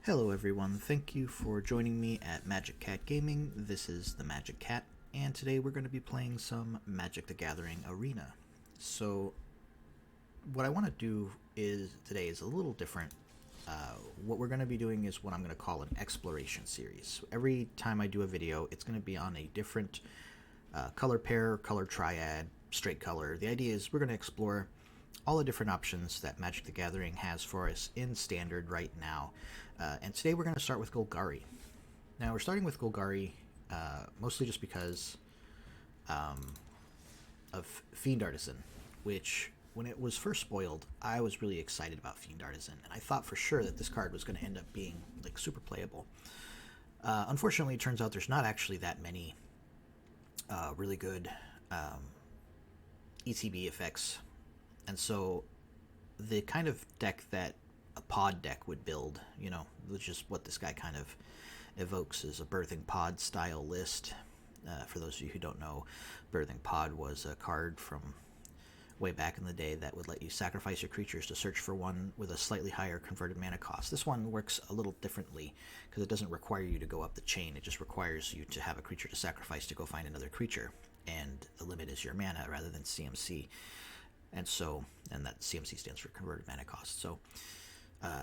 Hello everyone, thank you for joining me at Magic Cat Gaming. This is the Magic Cat, and today we're going to be playing some Magic the Gathering Arena. So, what I want to do today is a little different. What we're going to be doing is what I'm going to call an exploration series. So every time I do a video, it's going to be on a different color pair, color triad, straight color. The idea is we're going to explore all the different options that Magic the Gathering has for us in Standard right now. And today we're going to start with Golgari. Now we're starting with Golgari mostly just because of Fiend Artisan, which when it was first spoiled, I was really excited about Fiend Artisan, and I thought for sure that this card was going to end up being like super playable. Unfortunately, it turns out there's not actually that many really good ETB effects, and so the kind of deck that a pod deck would build, which is what this guy kind of evokes, is a birthing pod style list. For those of you who don't know, birthing pod was a card from way back in the day that would let you sacrifice your creatures to search for one with a slightly higher converted mana cost. This one works a little differently because it doesn't require you to go up the chain. It just requires you to have a creature to sacrifice to go find another creature, and the limit is your mana rather than CMC. And that CMC stands for converted mana cost. So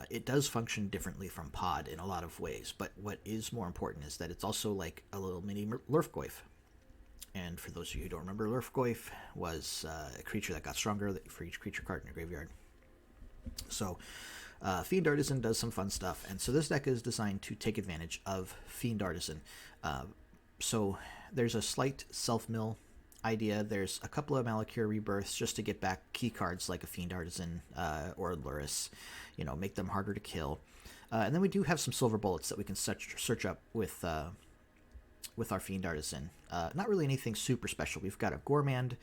it does function differently from pod in a lot of ways, but what is more important is that it's also like a little mini Lurrus. And for those of you who don't remember, Lurrus was a creature that got stronger for each creature card in your graveyard. So Fiend Artisan does some fun stuff, and so this deck is designed to take advantage of Fiend Artisan. So there's a slight self-mill idea. There's a couple of Malakir Rebirths just to get back key cards like a Fiend Artisan or Lurrus, make them harder to kill. And then we do have some silver bullets that we can search up with our Fiend Artisan. Not really anything super special. We've got a Goremand.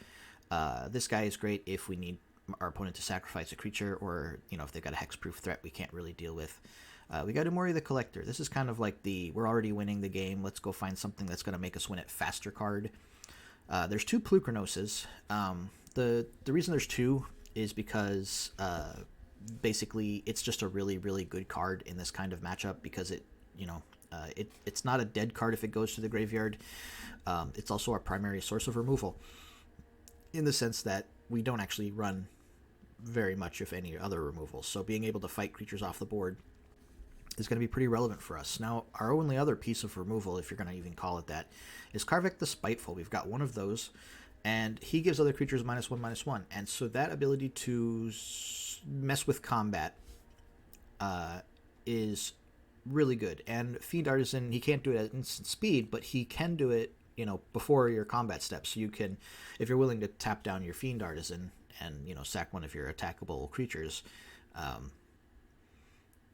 This guy is great if we need our opponent to sacrifice a creature, or if they've got a hexproof threat we can't really deal with. We got Umori the Collector. This is kind of like we're already winning the game, let's go find something that's going to make us win it faster card. There's two Polukranoses. The reason there's two is because basically it's just a really, really good card in this kind of matchup, because it's not a dead card if it goes to the graveyard. It's also our primary source of removal, in the sense that we don't actually run very much, if any, other removals. So being able to fight creatures off the board is going to be pretty relevant for us. Now, our only other piece of removal, if you're going to even call it that, is Kaervek the Spiteful. We've got one of those, and he gives other creatures -1/-1, and so that ability to mess with combat is really good. And Fiend Artisan, he can't do it at instant speed, but he can do it, before your combat steps. So you can, if you're willing to tap down your Fiend Artisan and, sack one of your attackable creatures,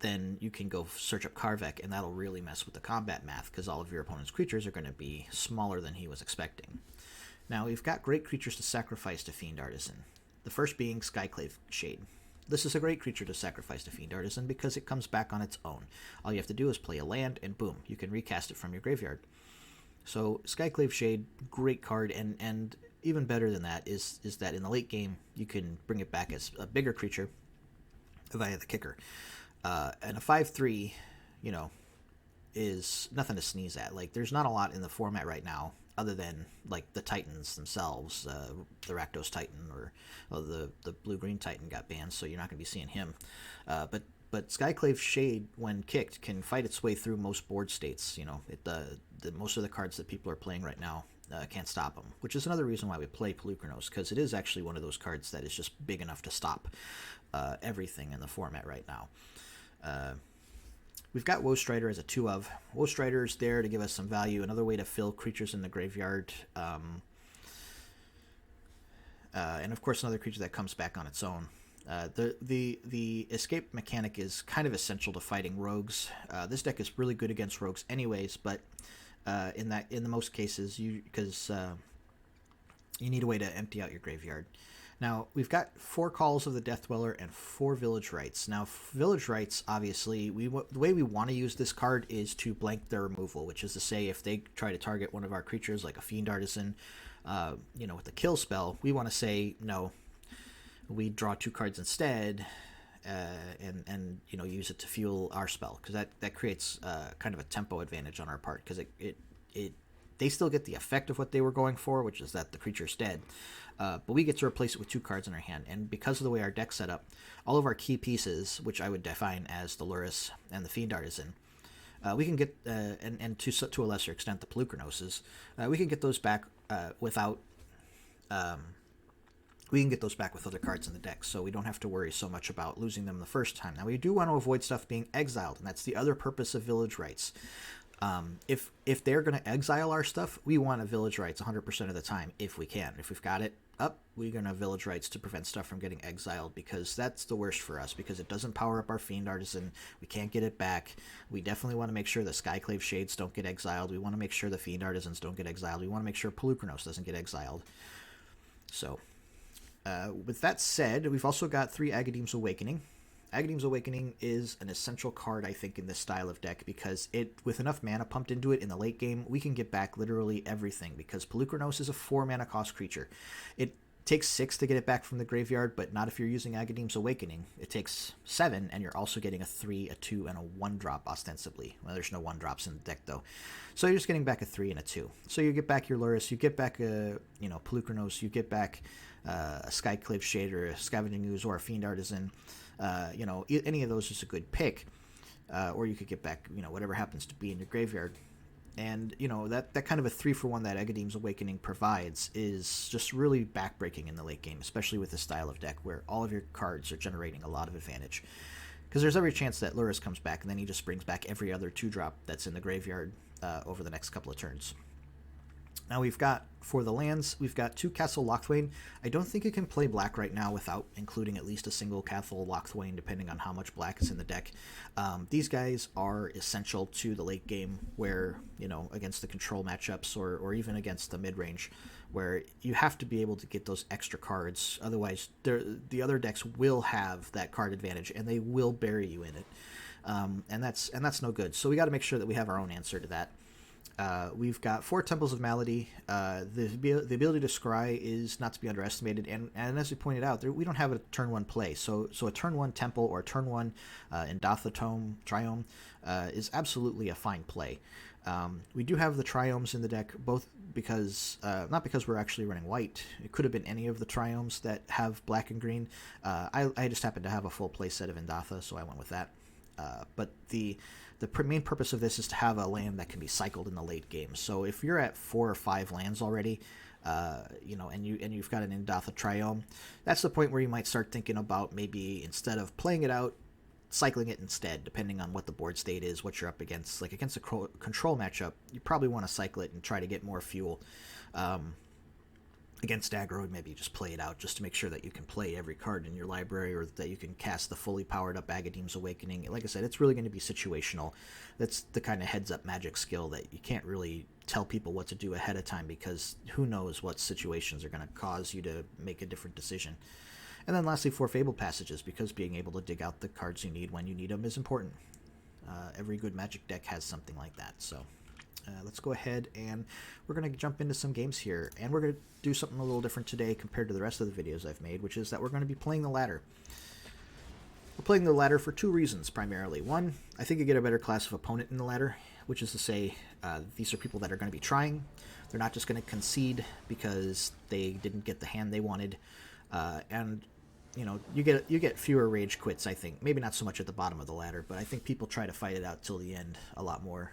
then you can go search up Kaervek, and that'll really mess with the combat math, because all of your opponent's creatures are going to be smaller than he was expecting. Now, we've got great creatures to sacrifice to Fiend Artisan. The first being Skyclave Shade. This is a great creature to sacrifice to Fiend Artisan because it comes back on its own. All you have to do is play a land, and boom, you can recast it from your graveyard. So Skyclave Shade, great card, and even better than that is that in the late game, you can bring it back as a bigger creature via the kicker. And a 5/3, is nothing to sneeze at. Like, there's not a lot in the format right now, other than like the Titans themselves. The Rakdos Titan or the Blue-Green Titan got banned, so you're not going to be seeing him. But Skyclave Shade, when kicked, can fight its way through most board states. Most of the cards that people are playing right now can't stop him, which is another reason why we play Polukranos, because it is actually one of those cards that is just big enough to stop everything in the format right now. We've got Woe Strider as a 2/of. Woe Strider is there to give us some value, another way to fill creatures in the graveyard. And of course, another creature that comes back on its own. The escape mechanic is kind of essential to fighting rogues. This deck is really good against rogues anyways, but in the most cases, because you need a way to empty out your graveyard. Now, we've got 4 Calls of the Death Dweller and 4 Village Rites. Now, Village Rites, obviously, the way we want to use this card is to blank their removal, which is to say, if they try to target one of our creatures, like a Fiend Artisan, with the kill spell, we want to say, no, we draw 2 cards instead, and you know, use it to fuel our spell, because that creates kind of a tempo advantage on our part, because they still get the effect of what they were going for, which is that the creature's dead, but we get to replace it with 2 cards in our hand. And because of the way our deck's set up, all of our key pieces, which I would define as the Lurrus and the Fiend Artisan, we can get, and to a lesser extent the Polukranos, we can get those back without... we can get those back with other cards in the deck, so we don't have to worry so much about losing them the first time. Now, we do want to avoid stuff being exiled, and that's the other purpose of Village Rites. If they're going to exile our stuff, we want to Village Rites 100% of the time if we can. If we've got it up, we're going to Village Rites to prevent stuff from getting exiled, because that's the worst for us, because it doesn't power up our Fiend Artisan. We can't get it back. We definitely want to make sure the Skyclave Shades don't get exiled. We want to make sure the Fiend Artisans don't get exiled. We want to make sure Polukranos doesn't get exiled. So... with that said, we've also got 3 Agadeem's Awakening. Agadeem's Awakening is an essential card, I think, in this style of deck, because with enough mana pumped into it in the late game, we can get back literally everything, because Polukranos is a 4 mana cost creature. It takes 6 to get it back from the graveyard, but not if you're using Agadeem's Awakening. It takes 7, and you're also getting a 3, a 2, and a 1-drop, ostensibly. Well, there's no 1-drops in the deck, though. So you're just getting back a 3 and a 2. So you get back your Lurrus, you get back a, Polukranos, you get back... a Skyclave Shade or a Scavenging Ooze or a Fiend Artisan, any of those is a good pick. Or you could get back, whatever happens to be in your graveyard. And, that kind of a 3-for-1 that Agadeem's Awakening provides is just really backbreaking in the late game, especially with this style of deck where all of your cards are generating a lot of advantage. Because there's every chance that Lurrus comes back and then he just brings back every other 2-drop that's in the graveyard over the next couple of turns. Now we've got, for the lands, we've got 2 Castle Locthwain. I don't think you can play black right now without including at least a single Castle Locthwain, depending on how much black is in the deck. These guys are essential to the late game where, against the control matchups or even against the mid-range, where you have to be able to get those extra cards. Otherwise, the other decks will have that card advantage, and they will bury you in it. And that's no good. So we got to make sure that we have our own answer to that. We've got 4 Temples of Malady. The ability to scry is not to be underestimated, and as we pointed out, we don't have a turn 1 play, so a turn 1 Temple or a turn 1 Indatha Triome is absolutely a fine play. We do have the Triomes in the deck, both because, not because we're actually running white. It could have been any of the Triomes that have black and green. I just happen to have a full play set of Indatha, so I went with that. But the main purpose of this is to have a land that can be cycled in the late game. So if you're at 4 or 5 lands already, and you've got an Indatha Triome, that's the point where you might start thinking about maybe instead of playing it out, cycling it instead, depending on what the board state is, what you're up against. Like against a control matchup, you probably want to cycle it and try to get more fuel. Against aggro, maybe just play it out just to make sure that you can play every card in your library, or that you can cast the fully powered up Agadeem's Awakening. Like I said, it's really going to be situational. That's the kind of heads up magic skill that you can't really tell people what to do ahead of time, because who knows what situations are going to cause you to make a different decision. And then lastly, 4 Fabled Passages, because being able to dig out the cards you need when you need them is important. Every good Magic deck has something like that, so... let's go ahead and we're going to jump into some games here, and we're going to do something a little different today compared to the rest of the videos I've made, which is that we're going to be playing the ladder. We're playing the ladder for 2 reasons, primarily. One, I think you get a better class of opponent in the ladder, which is to say these are people that are going to be trying. They're not just going to concede because they didn't get the hand they wanted, and you get fewer rage quits, I think. Maybe not so much at the bottom of the ladder, but I think people try to fight it out till the end a lot more.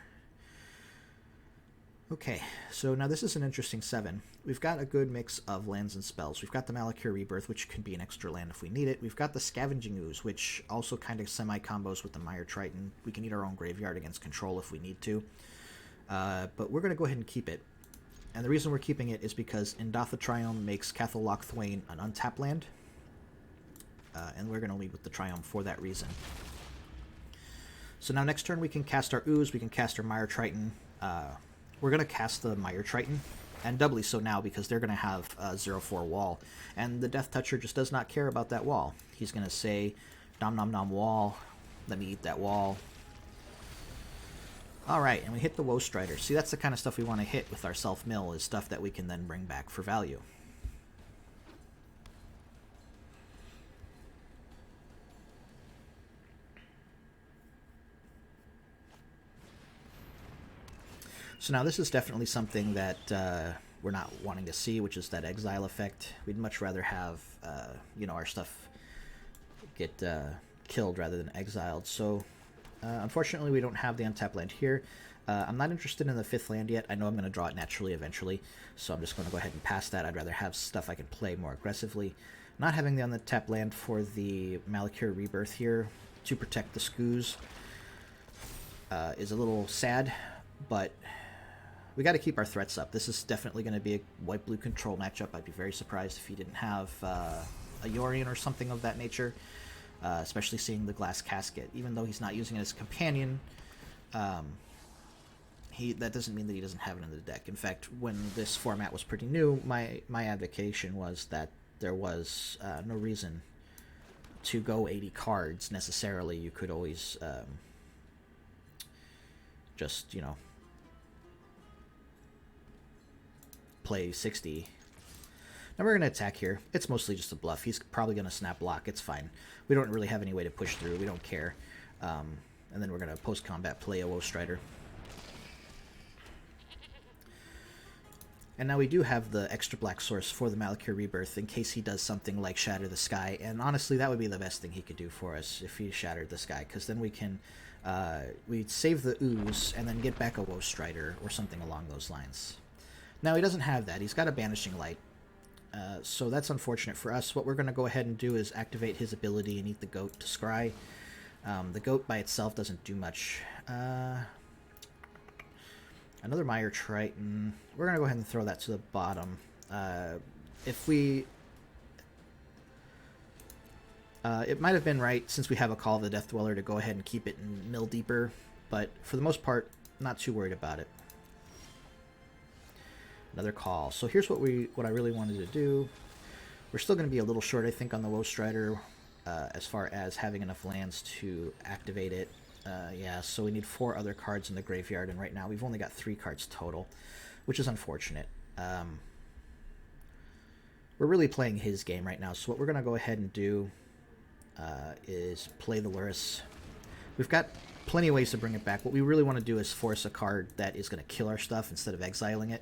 Okay, so now this is an interesting 7. We've got a good mix of lands and spells. We've got the Malakir Rebirth, which can be an extra land if we need it. We've got the Scavenging Ooze, which also kind of semi-combos with the Mire Triton. We can eat our own graveyard against control if we need to. But we're going to go ahead and keep it. And the reason we're keeping it is because Indatha Triome makes Castle Locthwain an untapped land. And we're going to lead with the Triome for that reason. So now next turn we can cast our Ooze, we can cast our Mire Triton. We're going to cast the Mire Triton, and doubly so now because they're going to have a 0/4 wall. And the Death Toucher just does not care about that wall. He's going to say, nom nom nom wall, let me eat that wall. Alright, and we hit the Woe Strider. See, that's the kind of stuff we want to hit with our self-mill, is stuff that we can then bring back for value. So now this is definitely something that we're not wanting to see, which is that exile effect. We'd much rather have, you know, our stuff get killed rather than exiled. So unfortunately, we don't have the untapped land here. I'm not interested in the 5th land yet. I know I'm going to draw it naturally eventually, so I'm just going to go ahead and pass that. I'd rather have stuff I can play more aggressively. Not having the untapped land for the Malakir Rebirth here to protect the Skoos is a little sad, but we got to keep our threats up. This is definitely going to be a white-blue control matchup. I'd be very surprised if he didn't have a Yorion or something of that nature, especially seeing the Glass Casket. Even though he's not using it as a companion, that doesn't mean that he doesn't have it in the deck. In fact, when this format was pretty new, my advocation was that there was no reason to go 80 cards necessarily. You could always just, you know, play 60. Now we're going to attack here. It's mostly just a bluff. He's probably going to snap block. It's fine. We don't really have any way to push through. We don't care. And then we're going to post-combat play a Woe Strider. And now we do have the extra black source for the Malakir Rebirth in case he does something like Shatter the Sky. And honestly, that would be the best thing he could do for us if he shattered the sky, because then we can we'd save the Ooze and then get back a Woe Strider or something along those lines. Now he doesn't have that. He's got a Banishing Light. So that's unfortunate for us. What we're going to go ahead and do is activate his ability and eat the goat to scry. The goat by itself doesn't do much. Another Mire Triton. We're going to go ahead and throw that to the bottom. If we... it might have been right, since we have a Call of the Death Dweller, to go ahead and keep it and mill deeper. But for the most part, not too worried about it. Another call. So here's what I really wanted to do. We're still going to be a little short, I think, on the Woe Strider as far as having enough lands to activate it. Yeah, so we need 4 other cards in the graveyard, and right now we've only got 3 cards total, which is unfortunate. We're really playing his game right now, so what we're going to go ahead and do is play the Lurrus. We've got plenty of ways to bring it back. What we really want to do is force a card that is going to kill our stuff instead of exiling it.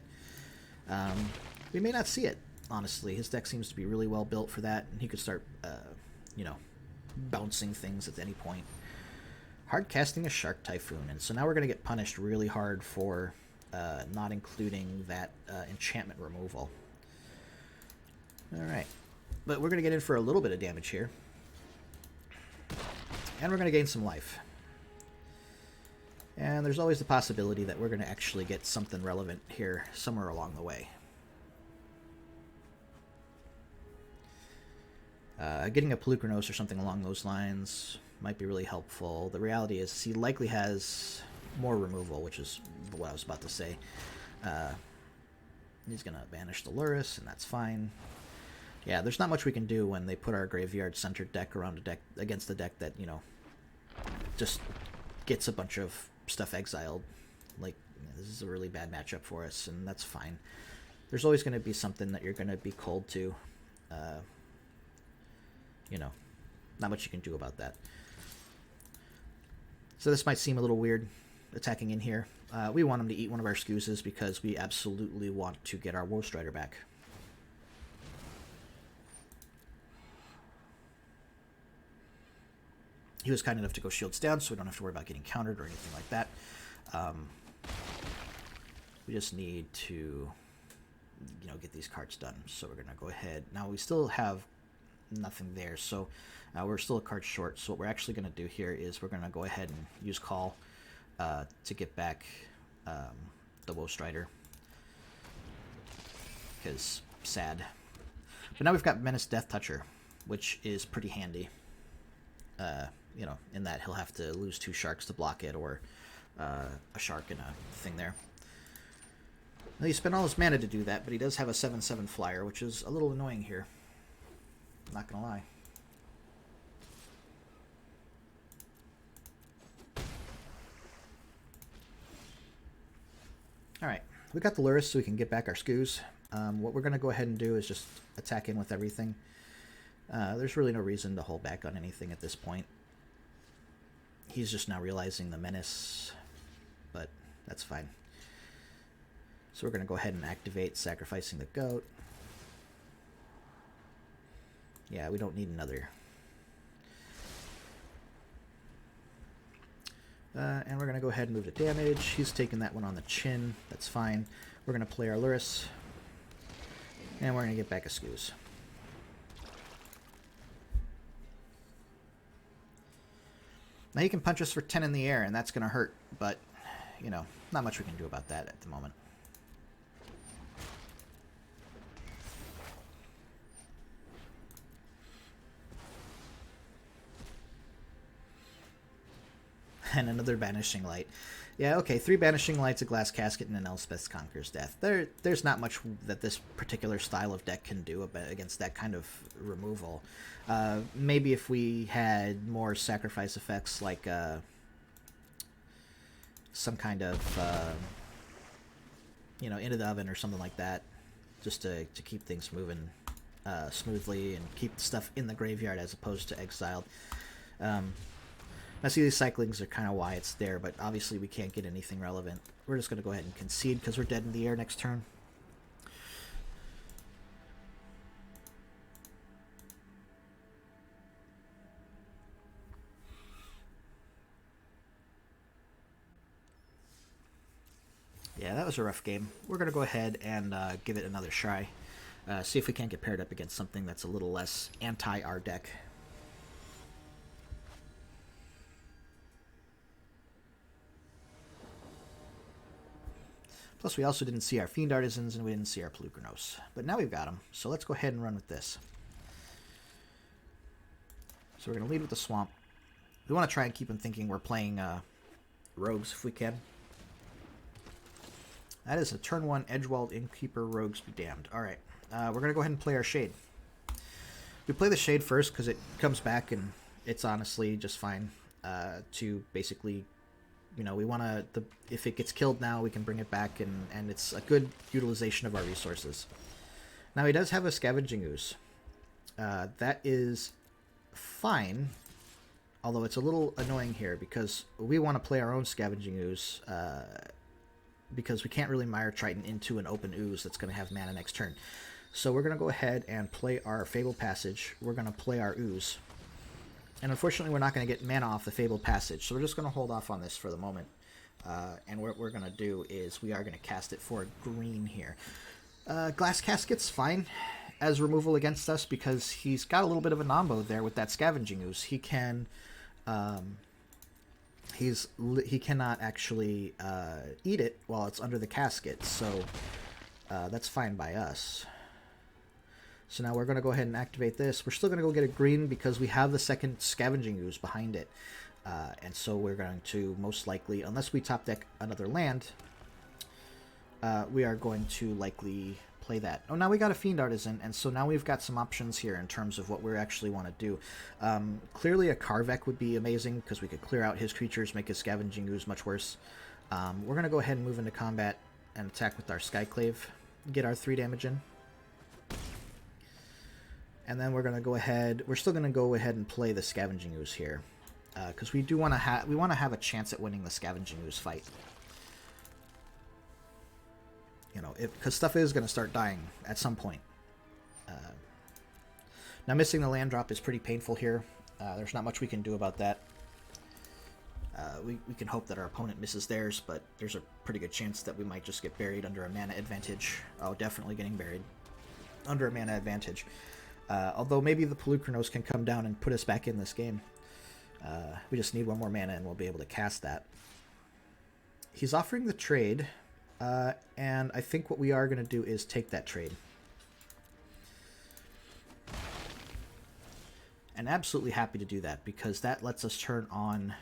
We may not see it, honestly. His deck seems to be really well built for that, and he could start, you know, bouncing things at any point. Hard casting a Shark Typhoon, and so now we're going to get punished really hard for not including that enchantment removal. Alright, but we're going to get in for a little bit of damage here. And we're going to gain some life. And there's always the possibility that we're going to actually get something relevant here somewhere along the way. Getting a Polukranos or something along those lines might be really helpful. The reality is he likely has more removal, which is what I was about to say. He's going to banish the Lurrus, and that's fine. Yeah, there's not much we can do when they put our graveyard-centered deck around a deck against a deck that, you know, just gets a bunch of stuff exiled. Like, this is a really bad matchup for us, and that's fine. There's always going to be something that you're going to be cold to. You know, not much you can do about that. So this might seem a little weird, attacking in here. We want him to eat one of our Skoozes because we absolutely want to get our Woe Strider back. He was kind enough to go shields down, so we don't have to worry about getting countered or anything like that. We just need to, you know, get these cards done. So we're going to go ahead. Now we still have nothing there, so we're still a card short. So what we're actually going to do here is we're going to go ahead and use Call to get back the Woe Strider, because sad. But now we've got Menace Death Toucher, which is pretty handy. You know, in that he'll have to lose 2 sharks to block it, or a shark and a thing there. Now, he spent all his mana to do that, but he does have a 7/7 flyer, which is a little annoying here. I'm not gonna lie. Alright, we got the Lurrus so we can get back our Skoos. What we're going to go ahead and do is just attack in with everything. There's really no reason to hold back on anything at this point. He's just now realizing the menace, but that's fine. So we're going to go ahead and activate Sacrificing the Goat. Yeah, we don't need another. And we're going to go ahead and move to damage. He's taking that one on the chin. That's fine. We're going to play our Lurrus. And we're going to get back a Scooze. Now he can punch us for 10 in the air, and that's going to hurt. But, you know, not much we can do about that at the moment. And another Banishing Light. Yeah, okay, 3 Banishing Lights, a Glass Casket, and an Elspeth's Conqueror's Death. There's not much that this particular style of deck can do against that kind of removal. Maybe if we had more sacrifice effects, like some kind of, you know, Into the Oven or something like that, just to keep things moving smoothly and keep stuff in the graveyard as opposed to exiled. I see these cyclings are kind of why it's there, but obviously we can't get anything relevant. We're just going to go ahead and concede because we're dead in the air next turn. Yeah, that was a rough game. We're going to go ahead and give it another try. See if we can't get paired up against something that's a little less anti-our deck. Plus, we also didn't see our Fiend Artisans, and we didn't see our Polukranos. But now we've got them, so let's go ahead and run with this. So we're going to lead with the Swamp. We want to try and keep them thinking we're playing Rogues if we can. That is a turn 1 Edgewalled Innkeeper Rogues be damned. Alright, we're going to go ahead and play our Shade. We play the Shade first because it comes back and it's honestly just fine to basically... You know, we want to, if it gets killed now, we can bring it back, and it's a good utilization of our resources. Now, he does have a Scavenging Ooze. That is fine, although it's a little annoying here, because we want to play our own Scavenging Ooze, because we can't really Mire Triton into an open Ooze that's going to have mana next turn. So we're going to go ahead and play our Fabled Passage. We're going to play our Ooze. And unfortunately, we're not going to get mana off the Fabled Passage, so we're just going to hold off on this for the moment. And what we're going to do is we are going to cast it for green here. Glass Casket's fine as removal against us because he's got a little bit of a nombo there with that Scavenging Ooze. He can... he cannot actually eat it while it's under the casket, so that's fine by us. So now we're going to go ahead and activate this. We're still going to go get a green because we have the second Scavenging Ooze behind it. And so we're going to most likely, unless we top deck another land, we are going to likely play that. Oh, now we got a Fiend Artisan, and so now we've got some options here in terms of what we actually want to do. Clearly a Kaervek would be amazing because we could clear out his creatures, make his Scavenging Ooze much worse. We're going to go ahead and move into combat and attack with our Skyclave, get our 3 damage in. And then we're going to go ahead, we're still going to go ahead and play the Scavenging Ooze here. Because we do want to have a chance at winning the Scavenging Ooze fight. You know, because stuff is going to start dying at some point. Now missing the land drop is pretty painful here. There's not much we can do about that. We can hope that our opponent misses theirs, but there's a pretty good chance that we might just get buried under a mana advantage. Oh, definitely getting buried under a mana advantage. Although maybe the Polukranos can come down and put us back in this game. We just need 1 more mana and we'll be able to cast that. He's offering the trade, and I think what we are going to do is take that trade. And absolutely happy to do that because that lets us turn on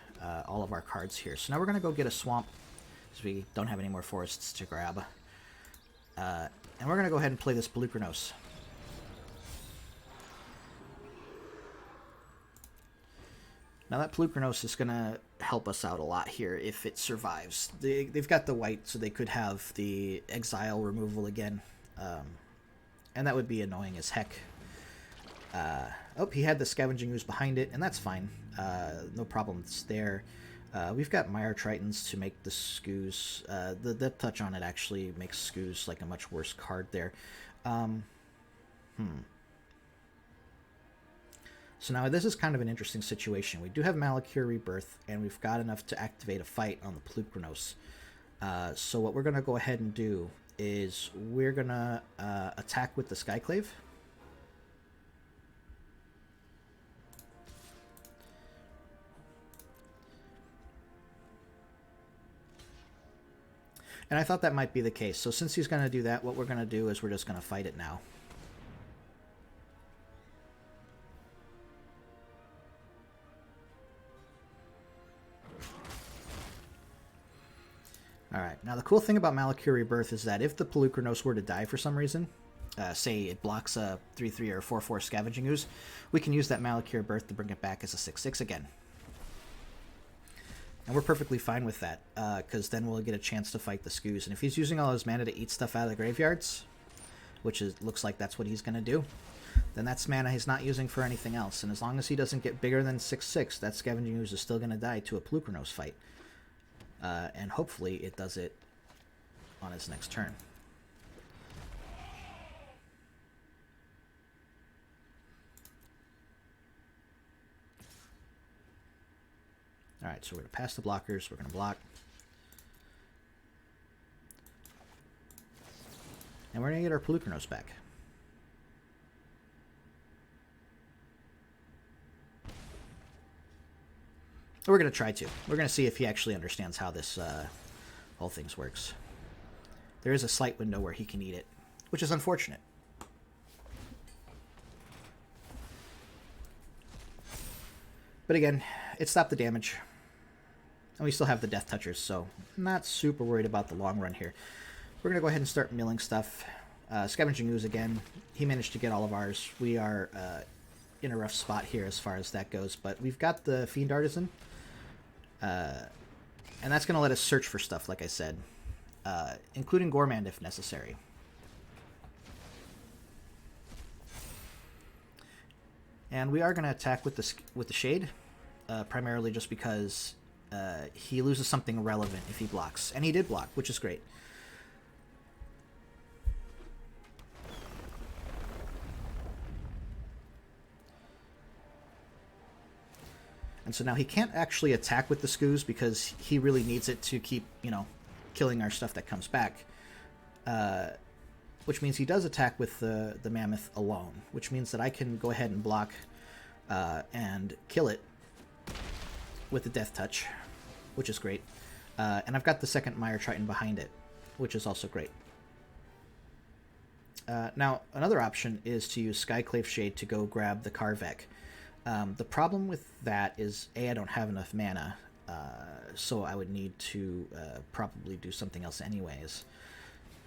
all of our cards here. So now we're going to go get a Swamp because we don't have any more forests to grab. And we're going to go ahead and play this Polukranos. Now that Polukranos is going to help us out a lot here if it survives. They've got the white, so they could have the exile removal again. And that would be annoying as heck. Oh, he had the Scavenging Ooze behind it, and that's fine. No problems there. We've got Mire Tritons to make the Skoos. The Depth Touch on it actually makes Skoos like a much worse card there. So now this is kind of an interesting situation. We do have Malakir Rebirth, and we've got enough to activate a fight on the Polukranos. So what we're going to go ahead and do is we're going to attack with the Skyclave. And I thought that might be the case. So since he's going to do that, what we're going to do is we're just going to fight it now. Alright, now the cool thing about Malakir Rebirth is that if the Polukranos were to die for some reason, say it blocks a 3/3 or 4/4 Scavenging Ooze, we can use that Malakir Rebirth to bring it back as a 6/6 again. And we're perfectly fine with that, because then we'll get a chance to fight the Skoos. And if he's using all his mana to eat stuff out of the graveyards, which looks like that's what he's going to do, then that's mana he's not using for anything else. And as long as he doesn't get bigger than 6/6, that Scavenging Ooze is still going to die to a Polukranos fight. And hopefully it does it on his next turn. Alright, so we're going to pass the blockers, we're going to block. And we're going to get our Polukranos back. We're going to try to. We're going to see if he actually understands how this whole thing works. There is a slight window where he can eat it, which is unfortunate. But again, it stopped the damage. And we still have the Death Touchers, so not super worried about the long run here. We're going to go ahead and start milling stuff. Scavenging Ooze again. He managed to get all of ours. We are in a rough spot here as far as that goes, but we've got the Fiend Artisan. And that's going to let us search for stuff, like I said, including Goremand if necessary. And we are going to attack with the Shade, primarily just because he loses something relevant if he blocks. And he did block, which is great. And so now he can't actually attack with the Skoos because he really needs it to keep, killing our stuff that comes back. Which means he does attack with the Mammoth alone, which means that I can go ahead and block and kill it with the Death Touch, which is great. And I've got the second Mire Triton behind it, which is also great. Now, another option is to use Skyclave Shade to go grab the Kaervek. The problem with that is, A, I don't have enough mana, so I would need to probably do something else anyways.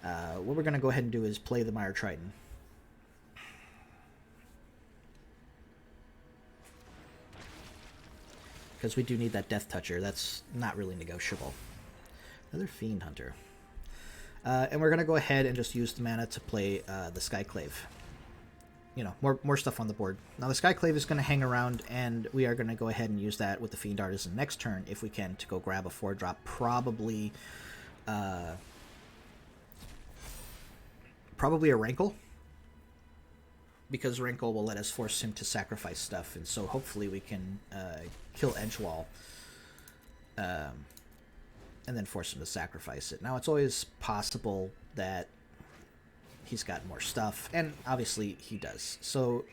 What we're going to go ahead and do is play the Mire Triton. Because we do need that Death Toucher. That's not really negotiable. Another Fiend Hunter. And we're going to go ahead and just use the mana to play the Skyclave. More stuff on the board. Now the Skyclave is going to hang around, and we are going to go ahead and use that with the Fiend Artisan next turn, if we can, to go grab a 4-drop. Probably a Rankle, because Rankle will let us force him to sacrifice stuff, and so hopefully we can kill Edgewall and then force him to sacrifice it. Now it's always possible that he's got more stuff, and obviously he does, so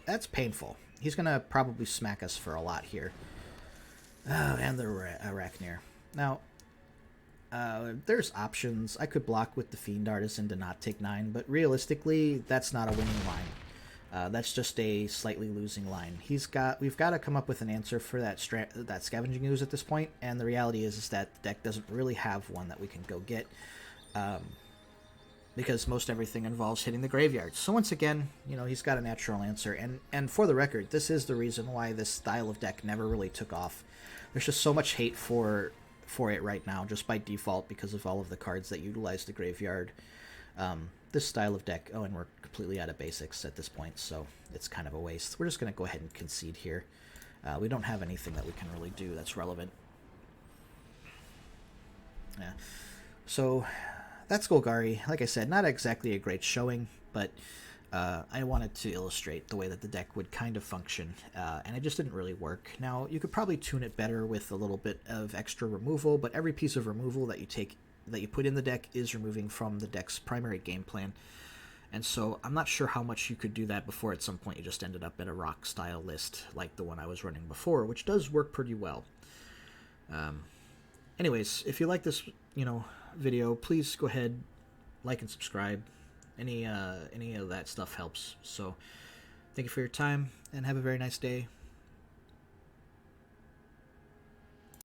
that's painful. He's gonna probably smack us for a lot here. Oh, and the Arachnir. Now there's options. I could block with the Fiend Artisan to not take 9, but realistically that's not a winning line. That's just a slightly losing line. We've got to come up with an answer for that Scavenging Ooze at this point, and the reality is that the deck doesn't really have one that we can go get. Because most everything involves hitting the graveyard. So once again, he's got a natural answer. And for the record, this is the reason why this style of deck never really took off. There's just so much hate for it right now, just by default, because of all of the cards that utilize the graveyard. This style of deck, and we're completely out of basics at this point, so it's kind of a waste. We're just going to go ahead and concede here. We don't have anything that we can really do that's relevant. Yeah. So that's Golgari. Like I said, not exactly a great showing, but I wanted to illustrate the way that the deck would kind of function, and it just didn't really work. Now, you could probably tune it better with a little bit of extra removal, but every piece of removal that you put in the deck is removing from the deck's primary game plan. And so I'm not sure how much you could do that before at some point you just ended up in a rock style list like the one I was running before, which does work pretty well. Anyways, if you like this, video, please go ahead, like and subscribe. Any of that stuff helps. So thank you for your time and have a very nice day.